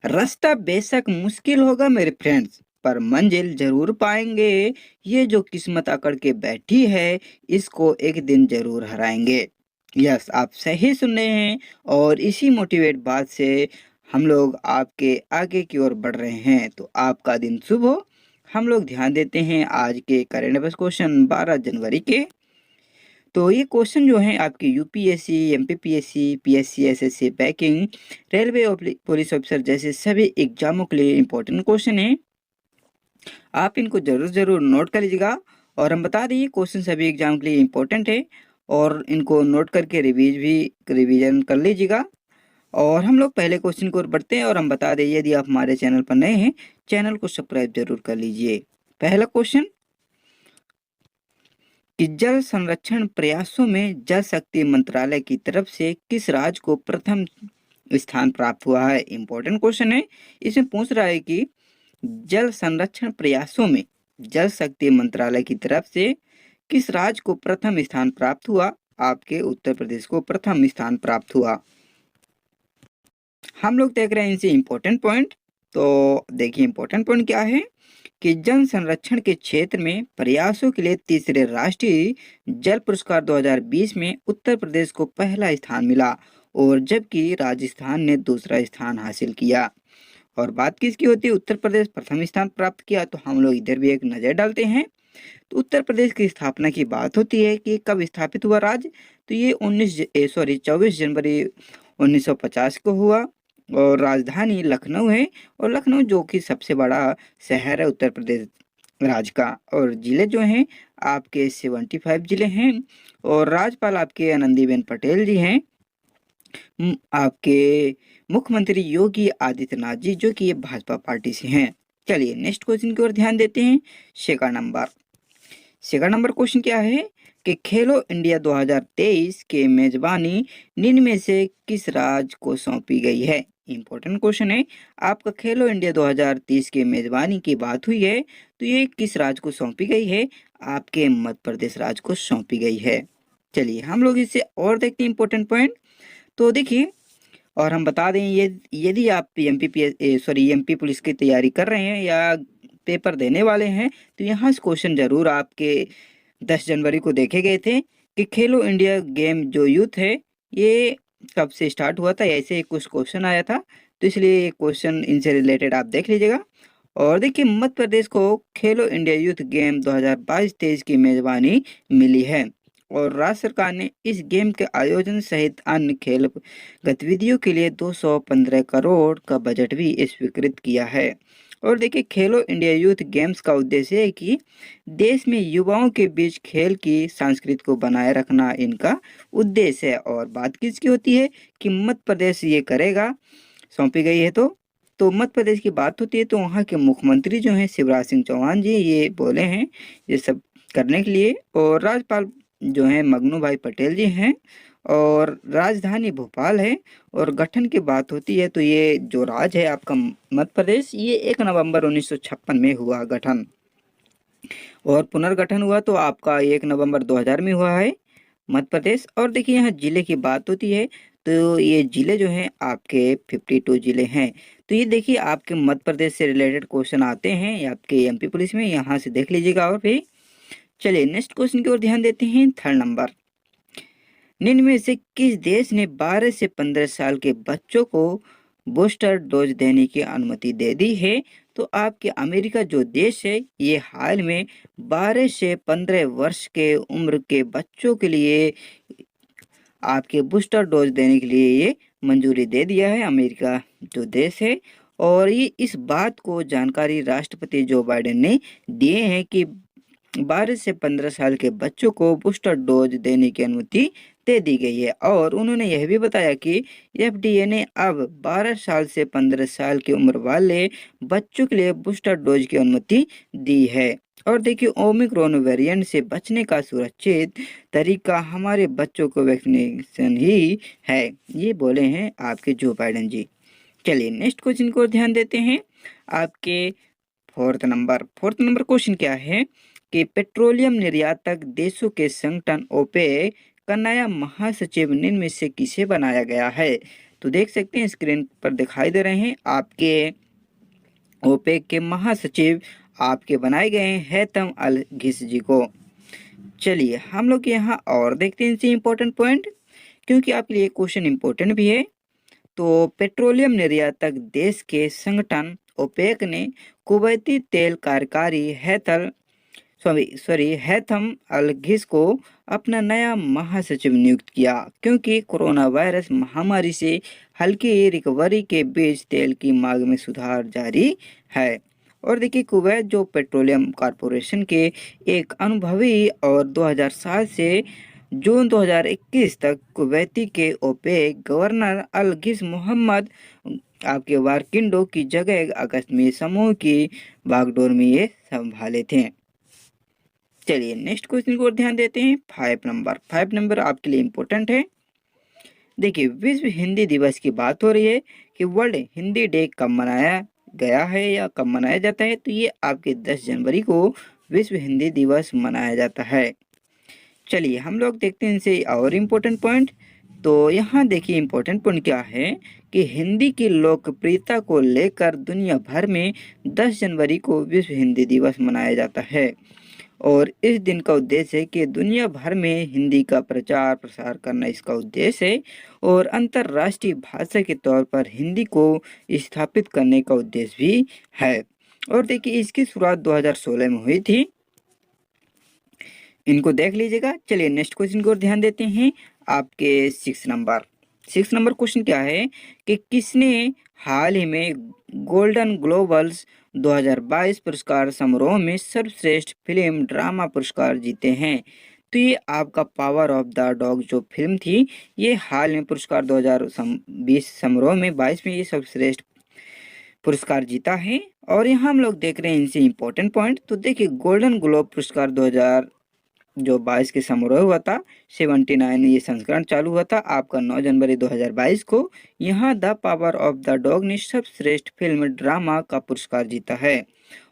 रास्ता बेशक मुश्किल होगा मेरे फ्रेंड्स, पर मंजिल जरूर पाएंगे। ये जो किस्मत अकड़ के बैठी है, इसको एक दिन जरूर हराएंगे। यस, आप सही सुन रहे हैं। और इसी मोटिवेट बात से हम लोग आपके आगे की ओर बढ़ रहे हैं। तो आपका दिन शुभ हो। हम लोग ध्यान देते हैं आज के करंट अफेयर्स क्वेश्चन 12 जनवरी के। तो ये क्वेश्चन जो है आपके UPSC, MPPSC, PSC, SSC, banking, railway और पुलिस ऑफिसर जैसे सभी एग्जामों के लिए इम्पोर्टेंट क्वेश्चन है। आप इनको जरूर जरूर नोट कर लीजिएगा। और हम बता दें, क्वेश्चन सभी एग्जाम के लिए इम्पोर्टेंट है और इनको नोट करके रिवीजन कर लीजिएगा। और हम लोग पहले क्वेश्चन की ओर बढ़ते हैं। और हम बता दें, यदि आप हमारे चैनल पर नए हैं, चैनल को सब्सक्राइब जरूर कर लीजिए। पहला क्वेश्चन कि जल संरक्षण प्रयासों में जल शक्ति मंत्रालय की तरफ से किस राज्य को प्रथम स्थान प्राप्त हुआ है। इंपॉर्टेंट क्वेश्चन है। इसमें पूछ रहा है कि जल संरक्षण प्रयासों में जल शक्ति मंत्रालय की तरफ से किस राज्य को प्रथम स्थान प्राप्त हुआ। आपके उत्तर प्रदेश को प्रथम स्थान प्राप्त हुआ। हम लोग देख रहे हैं इनसे इंपॉर्टेंट पॉइंट। तो देखिए इंपॉर्टेंट पॉइंट क्या है कि जल संरक्षण के क्षेत्र में प्रयासों के लिए तीसरे राष्ट्रीय जल पुरस्कार 2020 में उत्तर प्रदेश को पहला स्थान मिला, और जबकि राजस्थान ने दूसरा स्थान हासिल किया। और बात किसकी होती है, उत्तर प्रदेश प्रथम स्थान प्राप्त किया। तो हम लोग इधर भी एक नजर डालते हैं। तो उत्तर प्रदेश की स्थापना की बात होती है कि कब स्थापित हुआ राज्य। तो ये 24 जनवरी 1950 को हुआ। और राजधानी लखनऊ है। और लखनऊ जो कि सबसे बड़ा शहर है उत्तर प्रदेश राज्य का। और जिले जो हैं आपके 75 जिले हैं। और राज्यपाल आपके आनंदीबेन पटेल जी हैं। आपके मुख्यमंत्री योगी आदित्यनाथ जी, जो कि ये भाजपा पार्टी से हैं। चलिए नेक्स्ट क्वेश्चन की ओर ध्यान देते हैं। सेकंड नंबर क्वेश्चन क्या है कि खेलो इंडिया 2023 के मेजबानी निम्न में से किस राज्य को सौंपी गई है। इंपॉर्टेंट क्वेश्चन है। आपका खेलो इंडिया 2030 के मेजबानी की बात हुई है, तो ये किस राज्य को सौंपी गई है। आपके मध्य प्रदेश राज्य को सौंपी गई है। चलिए हम लोग इससे और देखते हैं इंपॉर्टेंट पॉइंट। तो देखिए, और हम बता दें, ये यदि आप एमपी पुलिस की तैयारी कर रहे हैं या पेपर देने वाले हैं, तो यहाँ से क्वेश्चन जरूर आपके 10 जनवरी को देखे गए थे कि खेलो इंडिया गेम जो यूथ है, ये कब से स्टार्ट हुआ था। ऐसे कुछ क्वेश्चन आया था। तो इसलिए क्वेश्चन इनसे रिलेटेड आप देख लीजिएगा। और देखिए, मध्य प्रदेश को खेलो इंडिया यूथ गेम 2022-23 की मेजबानी मिली है। और राज्य सरकार ने इस गेम के आयोजन सहित अन्य खेल गतिविधियों के लिए 215 करोड़ का बजट भी स्वीकृत किया है। और देखिए, खेलो इंडिया यूथ गेम्स का उद्देश्य है कि देश में युवाओं के बीच खेल की संस्कृति को बनाए रखना इनका उद्देश्य है। और बात किसकी होती है कि मध्य प्रदेश ये करेगा, सौंपी गई है। तो मध्य प्रदेश की बात होती है, तो वहाँ के मुख्यमंत्री जो हैं शिवराज सिंह चौहान जी, ये बोले हैं ये सब करने के लिए। और राज्यपाल जो हैं मगनू भाई पटेल जी हैं। और राजधानी भोपाल है। और गठन की बात होती है, तो ये जो राज्य है आपका मध्य प्रदेश, ये 1 नवंबर 1956 में हुआ गठन। और पुनर्गठन हुआ तो आपका 1 नवंबर 2000 में हुआ है मध्य प्रदेश। और देखिए, यहाँ जिले की बात होती है, तो ये जिले जो हैं आपके 52 जिले हैं। तो ये देखिए, आपके मध्य प्रदेश से रिलेटेड क्वेश्चन आते हैं आपके एमपी पुलिस में, यहाँ से देख लीजिएगा। और फिर चलिए नेक्स्ट क्वेश्चन की ओर ध्यान देते हैं। थर्ड नंबर, निम्न में से किस देश ने 12 से 15 साल के बच्चों को बूस्टर डोज देने की अनुमति दे दी है। तो आपके अमेरिका जो देश है, ये हाल में 12 से 15 वर्ष के उम्र के बच्चों के लिए आपके बूस्टर डोज देने के लिए ये मंजूरी दे दिया है, अमेरिका जो देश है। और ये इस बात को जानकारी राष्ट्रपति जो बाइडेन ने दिए हैं कि 12 से 15 साल के बच्चों को बूस्टर डोज देने की अनुमति दे दी गई है। और उन्होंने यह भी बताया कि एफडीए ने अब 12 साल से 15 साल की उम्र वाले बच्चों के लिए बूस्टर डोज की अनुमति दी है। और देखिए, ओमिक्रॉन वेरिएंट से बचने का सुरक्षित तरीका हमारे बच्चों को वैक्सीनेशन ही है, ये बोले हैं आपके जो बाइडेन जी। चलिए नेक्स्ट क्वेश्चन को ध्यान देते हैं। आपके फोर्थ नंबर क्वेश्चन क्या है कि पेट्रोलियम निर्यातक देशों के संगठन ओपेक का नया महासचिव निम्न में से किसे बनाया गया है। तो देख सकते हैं स्क्रीन पर दिखाई दे रहे हैं आपके ओपेक के महासचिव आपके बनाए गए हैं हैतम अल घिसजी को। चलिए हम लोग यहाँ और देखते हैं इनसे इम्पोर्टेंट पॉइंट, क्योंकि आपके लिए क्वेश्चन इम्पोर्टेंट भी है। तो पेट्रोलियम निर्यातक देश के संगठन ओपेक ने कुवैती तेल कार्यकारी हैथम अल घिस को अपना नया महासचिव नियुक्त किया, क्योंकि कोरोना वायरस महामारी से हल्की रिकवरी के बीच तेल की मांग में सुधार जारी है। और देखिए कुवैत जो पेट्रोलियम कॉरपोरेशन के एक अनुभवी और 2007 से जून 2021 तक कुवैती के ओपेक गवर्नर अल घिस मोहम्मद आपके वारकिंडो की जगह अगस्त में समूह की बागडोर में ये संभाले थे। चलिए नेक्स्ट क्वेश्चन की ओर ध्यान देते हैं। 5 नंबर आपके लिए इम्पोर्टेंट है। देखिए विश्व हिंदी दिवस की बात हो रही है कि वर्ल्ड हिंदी डे कब मनाया गया है या कब मनाया जाता है, तो ये आपके 10 जनवरी को विश्व हिंदी दिवस मनाया जाता है। चलिए हम लोग देखते हैं इनसे और इम्पोर्टेंट पॉइंट। तो यहाँ देखिए इम्पोर्टेंट पॉइंट क्या है कि हिंदी की लोकप्रियता को लेकर दुनिया भर में 10 जनवरी को विश्व हिंदी दिवस मनाया जाता है, और इस दिन का उद्देश्य है कि दुनिया भर में हिंदी का प्रचार प्रसार करना इसका उद्देश्य है, और अंतर्राष्ट्रीय भाषा के तौर पर हिंदी को स्थापित करने का उद्देश्य भी है। और देखिए इसकी शुरुआत 2016 में हुई थी, इनको देख लीजिएगा। चलिए नेक्स्ट क्वेश्चन की ओर ध्यान देते हैं। आपके 6 नंबर क्वेश्चन क्या है कि किसने हाल ही में गोल्डन ग्लोबल्स 2022 पुरस्कार समारोह में सर्वश्रेष्ठ फिल्म ड्रामा पुरस्कार जीते हैं? तो ये आपका पावर ऑफ द डॉग जो फिल्म थी, ये हाल में पुरस्कार 2020 समारोह में 22 में ये सर्वश्रेष्ठ पुरस्कार जीता है। और यहाँ हम लोग देख रहे हैं इनसे इम्पोर्टेंट पॉइंट। तो देखिए गोल्डन ग्लोब पुरस्कार 2022 के समारोह हुआ था, 79 ये संस्करण चालू हुआ था आपका 9 जनवरी 2022 को। यहाँ the power of the dog ने सर्वश्रेष्ठ फिल्म ड्रामा का पुरस्कार जीता है।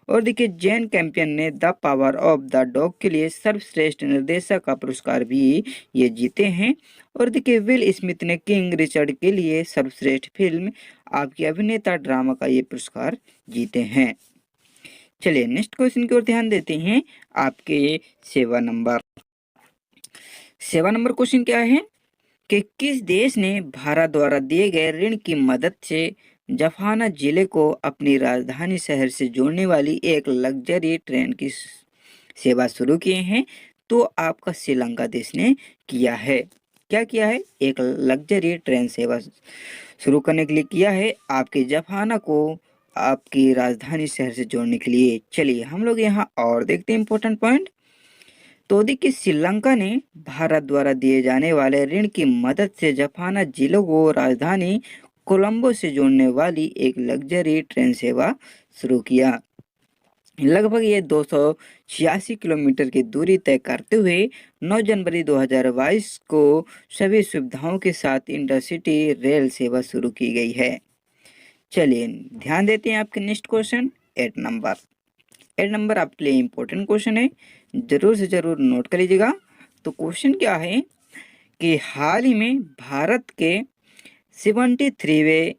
और देखिए जैन कैंपियन ने the power of the dog के लिए सर्वश्रेष्ठ निर्देशक का पुरस्कार भी ये जीते हैं। और देखिए विल स्मिथ ने किंग रिचर्ड के लिए सर्वश्रेष्ठ फिल्म आपकी अभिनेता ड्रामा का ये पुरस्कार जीते हैं। चलिए नेक्स्ट क्वेश्चन की ओर ध्यान देते हैं। आपके 7 नंबर क्वेश्चन क्या है कि किस देश ने भारत द्वारा दिए गए ऋण की मदद से जाफना जिले को अपनी राजधानी शहर से जोड़ने वाली एक लग्जरी ट्रेन की सेवा शुरू किए हैं? तो आपका श्रीलंका देश ने किया है। क्या किया है? एक लग्जरी ट्रेन सेवा शुरू करने के लिए किया है, आपके जाफना को आपकी राजधानी शहर से जोड़ने के लिए। चलिए हम लोग यहाँ और देखते हैं इंपॉर्टेंट पॉइंट। तो देखिए श्रीलंका ने भारत द्वारा दिए जाने वाले ऋण की मदद से जाफना जिले को राजधानी कोलंबो से जोड़ने वाली एक लग्जरी ट्रेन सेवा शुरू किया। लगभग ये 286 किलोमीटर की दूरी तय करते हुए 9 जनवरी 2022 को सभी सुविधाओं के साथ इंटरसिटी रेल सेवा शुरू की गई है। चलिए ध्यान देते हैं आपके नेक्स्ट क्वेश्चन 8 नंबर आपके लिए इम्पोर्टेंट क्वेश्चन है, जरूर से जरूर नोट कर लीजिएगा। तो क्वेश्चन क्या है कि हाल ही में भारत के 73वें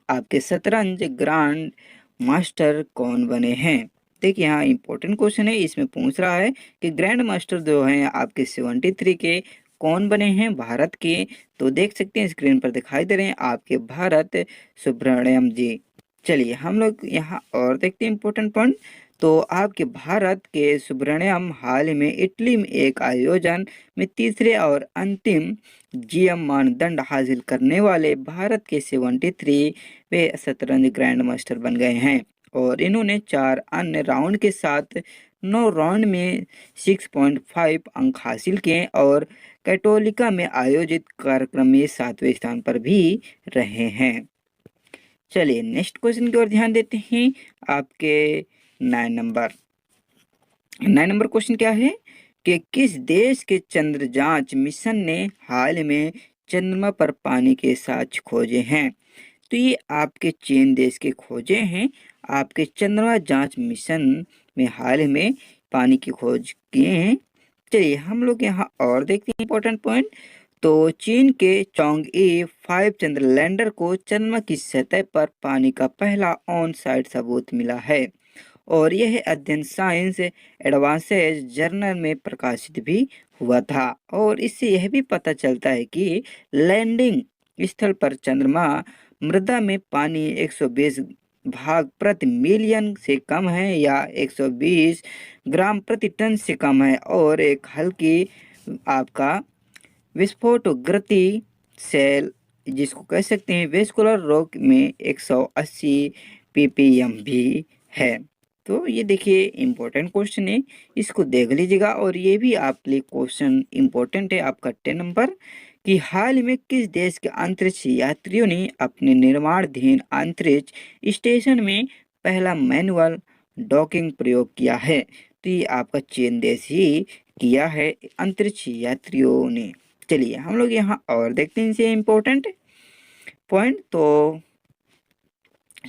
आपके शतरंज ग्रांड मास्टर कौन बने हैं? देखिए यहाँ इंपॉर्टेंट क्वेश्चन है, इसमें पूछ रहा है कि ग्रैंड मास्टर जो हैं आपके 73 के कौन बने हैं भारत के? तो देख सकते हैं स्क्रीन पर दिखाई दे रहे हैं आपके भारत सुब्रमण्यम जी। चलिए हम लोग यहाँ और देखते हैं इंपॉर्टेंट पॉइंट। तो आपके भारत के सुब्रमण्यम हाल ही में इटली में एक आयोजन में तीसरे और अंतिम जीएम मानदंड हासिल करने वाले भारत के 73वें शतरंज ग्रैंड मास्टर बन गए हैं, और इन्होंने 4 अन्य राउंड के साथ 9 राउंड में 6.5 अंक हासिल किए और कैटोलिका में आयोजित कार्यक्रम में 7वें स्थान पर भी रहे हैं। चलिए नेक्स्ट क्वेश्चन की ओर ध्यान देते हैं। आपके 9 नंबर क्वेश्चन क्या है कि किस देश के चंद्र जांच मिशन ने हाल में चंद्रमा पर पानी के साक्ष्य खोजे हैं? तो ये आपके चीन देश के खोजे हैं, आपके चंद्रमा जांच मिशन में हाल में पानी की खोज किए हैं। चलिए हम लोग यहाँ और देखते हैं इंपॉर्टेंट पॉइंट। तो चीन के चॉन्ग-ई 5 चंद्रलैंडर को चंद्रमा की सतह पर पानी का पहला ऑन साइट सबूत मिला है और यह अध्ययन साइंस एडवांसेज जर्नल में प्रकाशित भी हुआ था। और इससे यह भी पता चलता है कि लैंडिंग स्थल पर चंद्रमा मृदा में पानी 120 भाग प्रति मिलियन से कम है या 120 ग्राम प्रति टन से कम है और एक हल्की आपका विस्फोट गति सेल जिसको कह सकते हैं वेस्कुलर रॉक में 180 ppm भी है। तो ये देखिए इम्पोर्टेंट क्वेश्चन है, इसको देख लीजिएगा और ये भी आपके लिए क्वेश्चन इम्पोर्टेंट है आपका 10 नंबर कि हाल में किस देश के अंतरिक्ष यात्रियों ने अपने निर्माणाधीन अंतरिक्ष स्टेशन में पहला मैनुअल डॉकिंग प्रयोग किया है। तो ये आपका चीन देश ही किया है अंतरिक्ष यात्रियों ने। चलिए हम लोग यहाँ और देखते हैं इनसे इम्पोर्टेंट पॉइंट। तो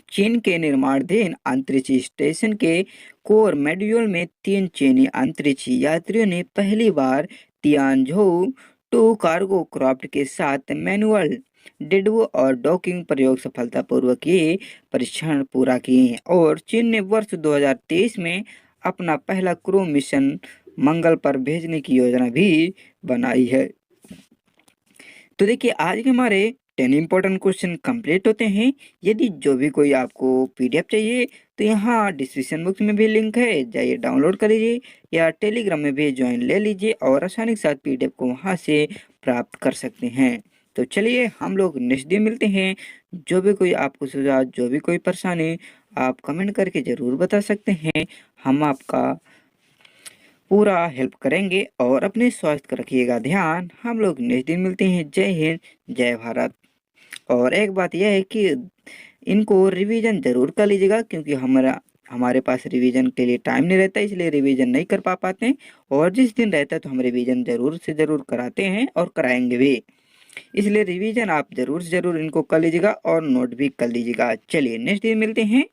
चीन के निर्माणाधीन अंतरिक्ष स्टेशन के कोर मॉड्यूल में 3 चीनी अंतरिक्ष यात्रियों ने पहली बार तियानझोउ 2 कार्गो क्राफ्ट के साथ मैनुअल डिडबो और डॉकिंग प्रयोग सफलतापूर्वक ये परीक्षण पूरा किए हैं और चीन ने वर्ष 2023 में अपना पहला क्रू मिशन मंगल पर भेजने की योजना भी बनाई है। तो देखिए आज के हमारे 10 इंपॉर्टेंट क्वेश्चन कंप्लीट होते हैं। यदि जो भी कोई आपको पीडीएफ चाहिए तो यहाँ डिस्क्रिप्शन बॉक्स में भी लिंक है, जाइए डाउनलोड कर लीजिए या टेलीग्राम में भी ज्वाइन ले लीजिए और आसानी के साथ पीडीएफ को वहाँ से प्राप्त कर सकते हैं। तो चलिए हम लोग नेक्स्ट दिन मिलते हैं। जो भी कोई आपको सुझाव, जो भी कोई परेशानी, आप कमेंट करके ज़रूर बता सकते हैं। हम आपका पूरा हेल्प करेंगे और अपने स्वास्थ्य का रखिएगा ध्यान। हम लोग नेक्स्ट दिन मिलते हैं। जय हिंद, जय भारत। और एक बात यह है कि इनको रिवीजन ज़रूर कर लीजिएगा क्योंकि हमारे पास रिवीजन के लिए टाइम नहीं रहता, इसलिए रिवीजन नहीं कर पाते हैं और जिस दिन रहता है तो हम रिवीजन ज़रूर से ज़रूर कराते हैं और कराएंगे भी। इसलिए रिवीजन आप ज़रूर से ज़रूर इनको कर लीजिएगा और नोट भी कर लीजिएगा। चलिए नेक्स्ट दिन मिलते हैं।